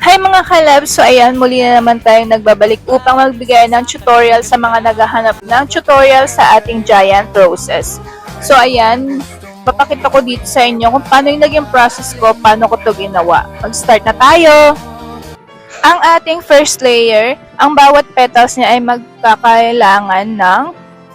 Hi mga kalab! So ayan, muli na naman tayong nagbabalik upang magbigay ng tutorial sa mga naghahanap ng tutorial sa ating giant roses. So ayan, papakita ko dito sa inyo kung paano yung naging process ko, paano ko to ginawa. Mag-start na tayo! Ang ating first layer, ang bawat petals niya ay magkakailangan ng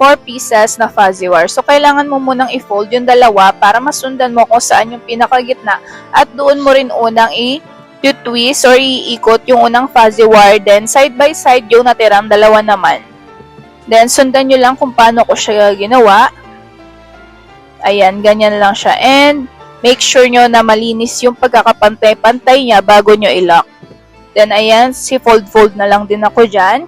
4 pieces na fuzzy wire. So, kailangan mo munang i-fold yung dalawa para masundan mo kung saan yung pinakagitna at doon mo rin unang i-twist or iikot yung unang fuzzy wire. Then, side by side yung natirang dalawa naman. Then, sundan nyo lang kung paano ko siya ginawa. Ayan, ganyan lang siya. And, make sure nyo na malinis yung pagkakapantay-pantay niya bago nyo i-lock. Then, ayan, si-fold-fold na lang din ako dyan.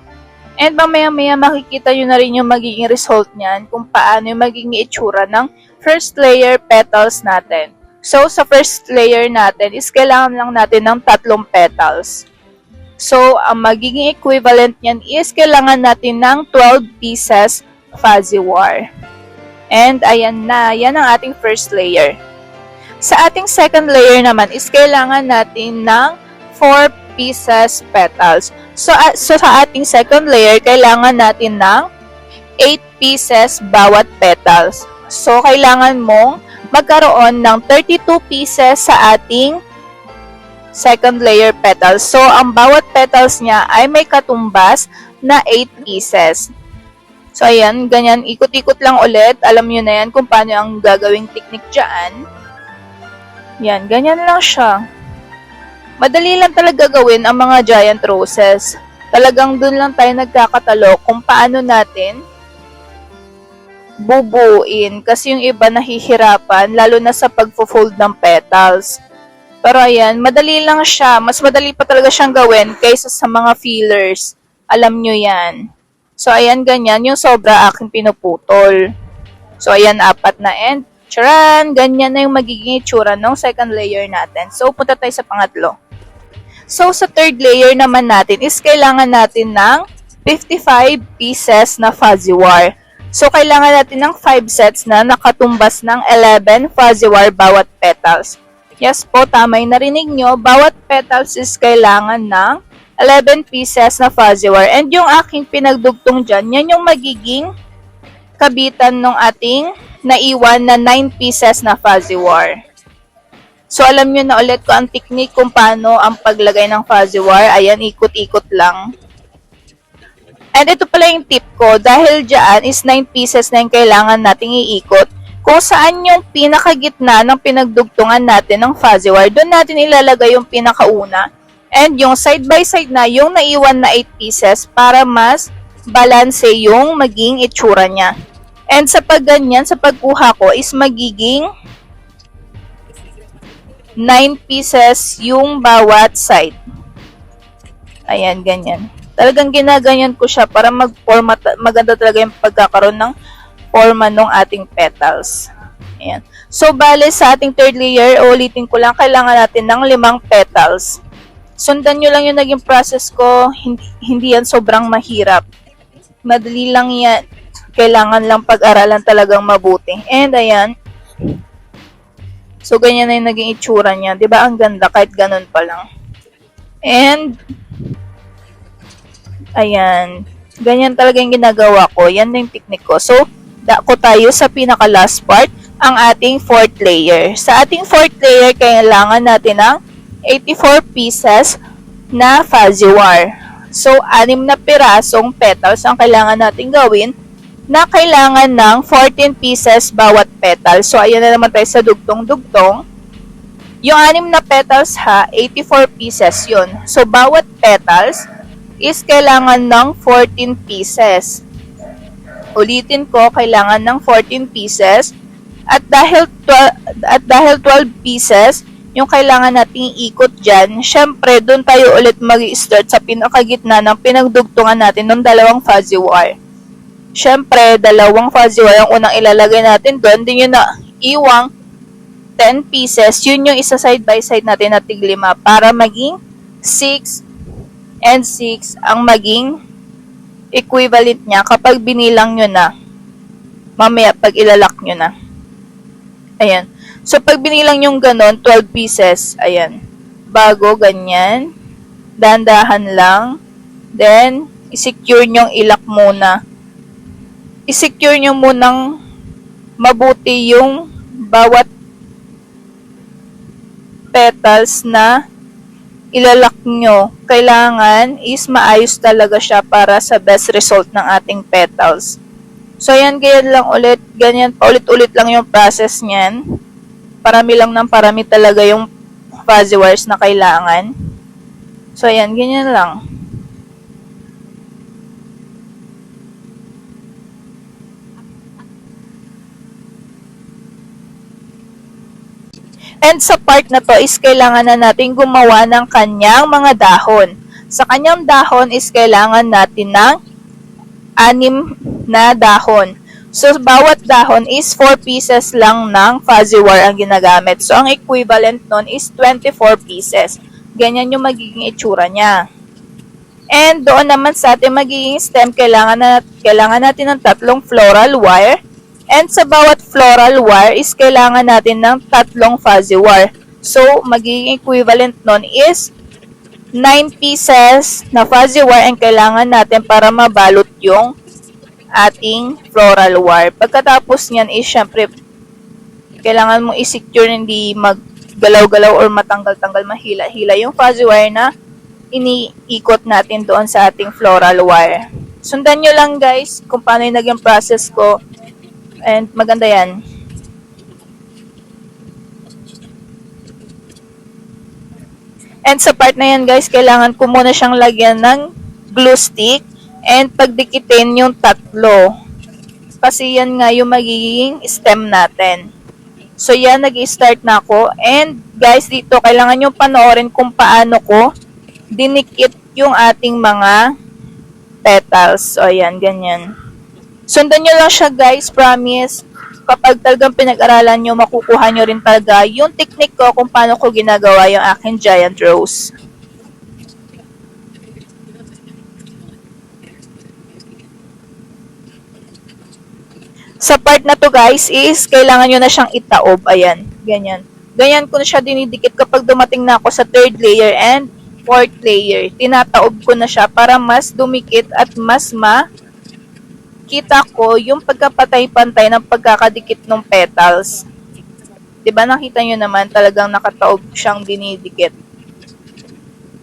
And mamaya-maya makikita nyo na rin yung magiging result niyan kung paano yung magiging itsura ng first layer petals natin. So, sa first layer natin is kailangan lang natin ng 3 petals. So, ang magiging equivalent niyan is kailangan natin ng 12 pieces fuzzy wire. And ayan na, yan ang ating first layer. Sa ating second layer naman is kailangan natin ng 4 pieces petals. So sa ating second layer, kailangan natin ng 8 pieces bawat petals. So, kailangan mong magkaroon ng 32 pieces sa ating second layer petals. So, ang bawat petals niya ay may katumbas na 8 pieces. So, ayan, ganyan, ikot-ikot lang ulit. Alam nyo na yan kung paano ang gagawing technique dyan. Yan, ganyan lang siya. Madali lang talaga gawin ang mga giant roses. Talagang dun lang tayo nagkakatalo kung paano natin bubuin. Kasi yung iba nahihirapan, lalo na sa pag-fold ng petals. Pero ayan, madali lang siya. Mas madali pa talaga siyang gawin kaysa sa mga fillers. Alam nyo yan. So ayan, ganyan. Yung sobra aking pinuputol. So ayan, 4 na end. Charan! Ganyan na yung magiging itsura ng second layer natin. So, punta tayo sa pangatlo. So, sa third layer naman natin is kailangan natin ng 55 pieces na fuzzy wire. So, kailangan natin ng 5 sets na nakatumbas ng 11 fuzzy wire bawat petals. Yes po, tama yung narinig nyo. Bawat petals is kailangan ng 11 pieces na fuzzy wire. And yung aking pinagdugtong dyan, yan yung magiging kabitan ng ating naiwan na 9 pieces na fuzzy wire. So, alam nyo na ulit ko ang technique kung paano ang paglagay ng fuzzy wire. Ayan, ikot-ikot lang. And ito pala yung tip ko. Dahil dyan is 9 pieces na yung kailangan nating iikot. Kung saan yung pinakagitna ng pinagdugtungan natin ng fuzzy wire, doon natin ilalagay yung pinakauna. And yung side by side na, yung naiwan na 8 pieces para mas balance yung maging itsura niya. And sa pagganyan, sa pagkuha ko is magiging 9 pieces yung bawat side. Ayan, ganyan. Talagang ginaganyan ko siya para mag-forma, maganda talaga yung pagkakaroon ng forma ng ating petals. Ayan. So, bale sa ating third layer, ulitin ko lang, kailangan natin ng 5 petals. Sundan nyo lang yung naging process ko. Hindi yan sobrang mahirap. Madali lang yan. Kailangan lang pag-aralan talagang mabuti. And, ayan. So, ganyan na yung naging itsura niya. Diba? Ang ganda kahit ganun pa lang. And, ayan. Ganyan talaga yung ginagawa ko. Yan na yung technique ko. So, dako tayo sa pinaka-last part, ang ating fourth layer. Sa ating fourth layer, kailangan natin ng 84 pieces na fuzzy wire. So, 6 na pirasong petals ang kailangan natin gawin na kailangan ng 14 pieces bawat petal. So, ayan na naman tayo sa dugtong-dugtong. Yung 6 na petals ha, 84 pieces yun. So, bawat petals is kailangan ng 14 pieces. Ulitin ko, kailangan ng 14 pieces. At dahil 12 pieces, yung kailangan nating ikot dyan, syempre, doon tayo ulit mag-start sa pinakagitna ng pinagdugtungan natin ng 2 fuzzy wire. Syempre, 2 fuzzy wire ang unang ilalagay natin doon. Din yun na iwang 10 pieces. Yun yung isa side by side natin na tig-5 para maging 6 and 6 ang maging equivalent niya kapag binilang nyo na. Mamaya, pag ilalak nyo na. Ayan. So, pag binilang yung ganon, 12 pieces. Ayan. Bago, ganyan. Dahan-dahan lang. Then, i-secure nyong ilak muna. I-secure nyo munang mabuti yung bawat petals na ilalak nyo. Kailangan is maayos talaga siya para sa best result ng ating petals. So, yan, ganyan lang ulit. Ganyan, paulit-ulit lang yung process niyan. Parami lang ng parami talaga yung fuzzy wires na kailangan. So, yan, ganyan lang. And sa part na to is kailangan na natin gumawa ng kanyang mga dahon. Sa kanyang dahon is kailangan natin ng 6 na dahon. So, bawat dahon is 4 pieces lang ng fuzzy wire ang ginagamit. So, ang equivalent nun is 24 pieces. Ganyan yung magiging itsura niya. And doon naman sa ating magiging stem, kailangan natin ng 3 floral wire. And sa bawat floral wire is kailangan natin ng 3 fuzzy wire. So, magiging equivalent nun is 9 pieces na fuzzy wire ang kailangan natin para mabalot yung ating floral wire. Pagkatapos niyan is syempre kailangan mong i-secure hindi maggalaw-galaw or matanggal-tanggal, mahila-hila yung fuzzy wire na iniikot natin doon sa ating floral wire. Sundan nyo lang guys kung paano yung naging process ko. And maganda yan. And sa part na yan guys, kailangan ko muna siyang lagyan ng glue stick and pagdikitin yung 3. Kasi yan nga yung magiging stem natin. So yan, nag-start na ako. And guys, dito kailangan nyo panoorin kung paano ko dinikit yung ating mga petals. So ayan, ganyan. Sundan nyo lang siya guys, promise. Kapag talagang pinag-aralan nyo, makukuha nyo rin talaga yung technique ko kung paano ko ginagawa yung aking giant rose. Sa part na to guys is kailangan nyo na siyang itaob. Ayan, ganyan. Ganyan ko na siya dinidikit kapag dumating na ako sa 3rd layer and 4th layer. Tinataob ko na siya para mas dumikit at mas kita ko yung pagkapatay-pantay ng pagkakadikit ng petals. 'Di ba nakita nyo naman talagang nakataob siyang dinidikit.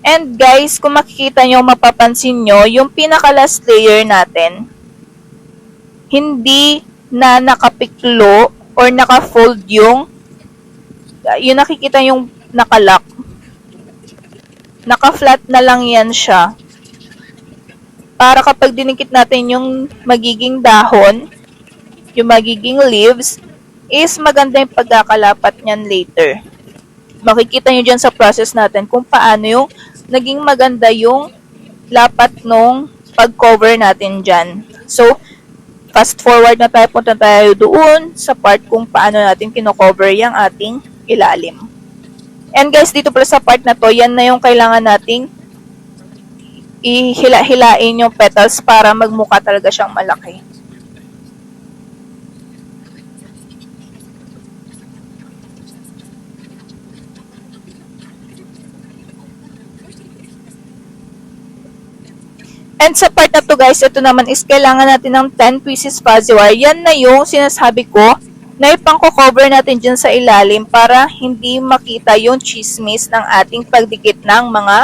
And guys, kung makikita nyo, mapapansin nyo, yung pinaka-last layer natin, hindi na nakapiklo or naka-fold yung nakikita yung nakalock. Naka-flat na lang yan siya. Para kapag dinikit natin yung magiging dahon, yung magiging leaves, is maganda yung pagkakalapat niyan later. Makikita nyo dyan sa process natin kung paano yung naging maganda yung lapat nung pag-cover natin dyan. So, fast forward na tayo, punta tayo doon sa part kung paano natin kino-cover yung ating ilalim. And guys, dito pala sa part na to, yan na yung kailangan nating ihila-hilain yung petals para magmukha talaga siyang malaki. And sa part na to guys, ito naman is kailangan natin ng 10 pieces fuzzy wire. Yan na yung sinasabi ko na ipang-cover natin dyan sa ilalim para hindi makita yung chismis ng ating pagdikit ng mga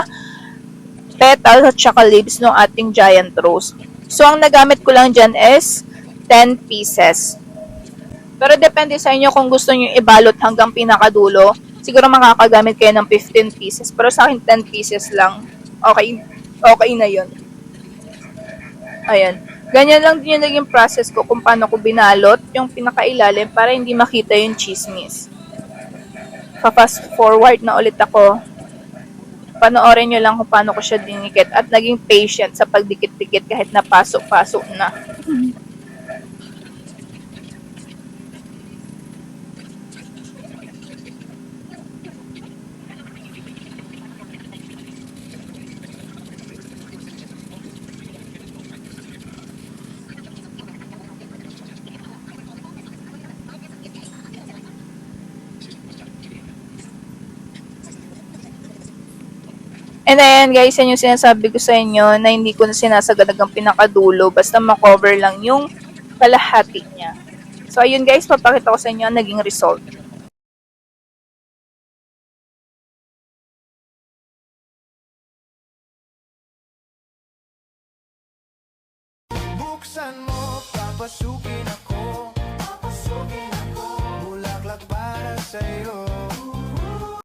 petals at saka leaves ng ating giant rose. So, ang nagamit ko lang dyan is 10 pieces. Pero depende sa inyo kung gusto nyo ibalot hanggang pinakadulo. Siguro makakagamit kayo ng 15 pieces. Pero sa akin, 10 pieces lang. Okay na yun. Ayan. Ganyan lang din yung naging process ko kung paano ko binalot yung pinakailalim para hindi makita yung chismis. Pa-fast forward na ulit ako. Panoorin nyo lang kung paano ko siya dinikit at naging patient sa pagdikit-dikit kahit napasok-pasok na. And ayan guys, yan yung sinasabi ko sa inyo na hindi ko na sinasagad ang pinakadulo basta makover lang yung kalahati niya. So ayun guys, papakita ko sa inyo ang naging result. Buksan mo, papasukin ako. Bulaklak para sa'yo.